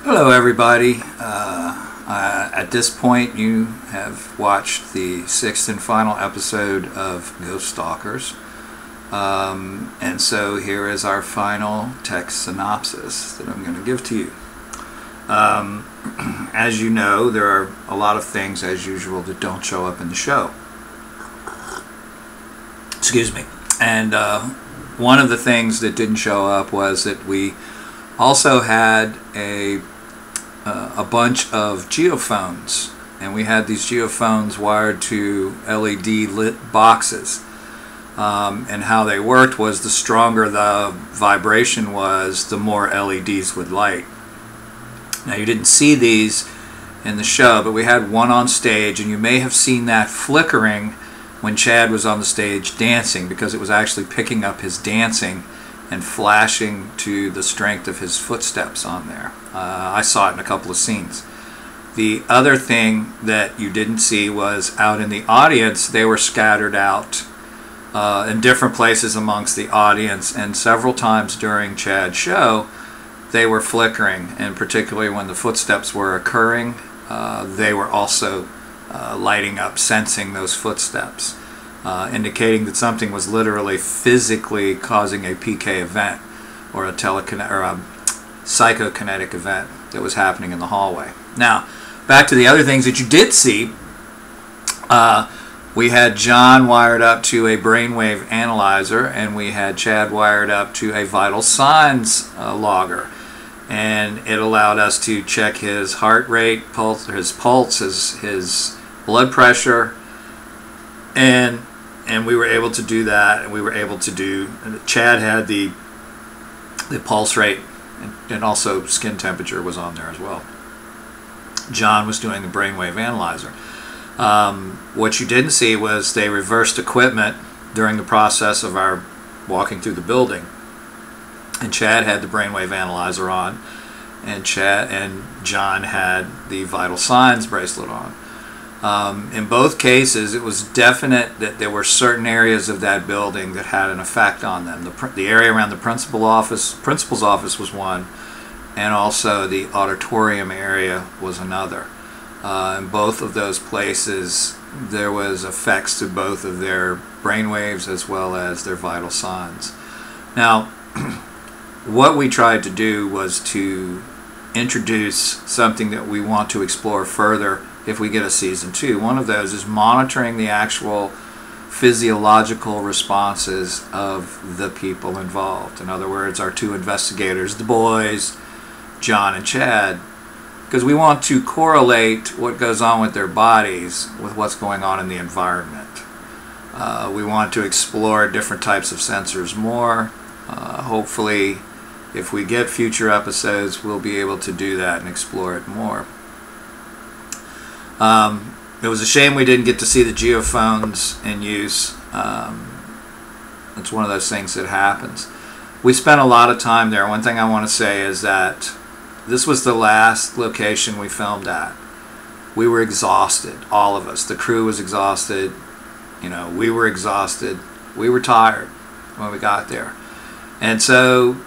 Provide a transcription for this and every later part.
Hello everybody. At this point you have watched the sixth and final episode of Ghost Stalkers. And so here is our final text synopsis that I'm going to give to you. As you know, there are a lot of things, as usual, that don't show up in the show. Excuse me. And one of the things that didn't show up was that we also had a bunch of geophones, and we had these geophones wired to LED lit boxes. And how they worked was the stronger the vibration was, the more LEDs would light. Now you didn't see these in the show, but we had one on stage, and you may have seen that flickering when Chad was on the stage dancing, because it was actually picking up his dancing and flashing to the strength of his footsteps on there. I saw it in a couple of scenes. The other thing that you didn't see was out in the audience. They were scattered out in different places amongst the audience, and several times during Chad's show they were flickering, and particularly when the footsteps were occurring, they were also lighting up, sensing those footsteps, indicating that something was literally physically causing a PK event, or a psychokinetic event that was happening in the hallway. Now, back to the other things that you did see. We had John wired up to a brainwave analyzer, and we had Chad wired up to a vital signs logger, and it allowed us to check his heart rate, his pulse, his blood pressure, and we were able to do that. And we were able to do, Chad had the pulse rate, and also skin temperature was on there as well. John was doing the brainwave analyzer. What you didn't see was they reversed equipment during the process of our walking through the building, and Chad had the brainwave analyzer on, and John had the vital signs bracelet on. In both cases, it was definite that there were certain areas of that building that had an effect on them. The area around the principal's office was one, and also the auditorium area was another. In both of those places, there was effects to both of their brainwaves as well as their vital signs. Now, what we tried to do was to introduce something that we want to explore further if we get a season 2. One of those is monitoring the actual physiological responses of the people involved. In other words, our two investigators, the boys, John and Chad, because we want to correlate what goes on with their bodies with what's going on in the environment. We want to explore different types of sensors more. Hopefully, if we get future episodes, we'll be able to do that and explore it more. It was a shame we didn't get to see the geophones in use. It's one of those things that happens. We spent a lot of time there. One thing I want to say is that this was the last location we filmed at. We were exhausted, all of us. The crew was exhausted. You know, we were exhausted. We were tired when we got there. And so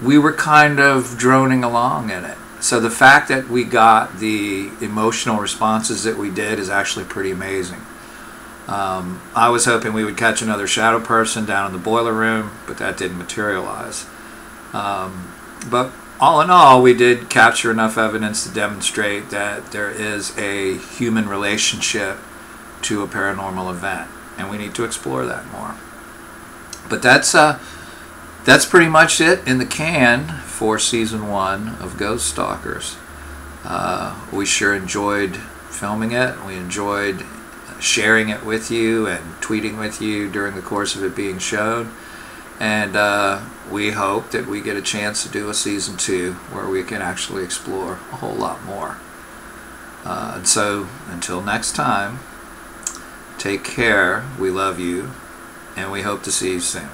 we were kind of droning along in it. So the fact that we got the emotional responses that we did is actually pretty amazing. I was hoping we would catch another shadow person down in the boiler room, but that didn't materialize. But all in all, we did capture enough evidence to demonstrate that there is a human relationship to a paranormal event, and we need to explore that more. But that's pretty much it in the can for season 1 of Ghost Stalkers. We sure enjoyed filming it. We enjoyed sharing it with you and tweeting with you during the course of it being shown. And we hope that we get a chance to do a season 2 where we can actually explore a whole lot more. And so, until next time, take care. We love you, and we hope to see you soon.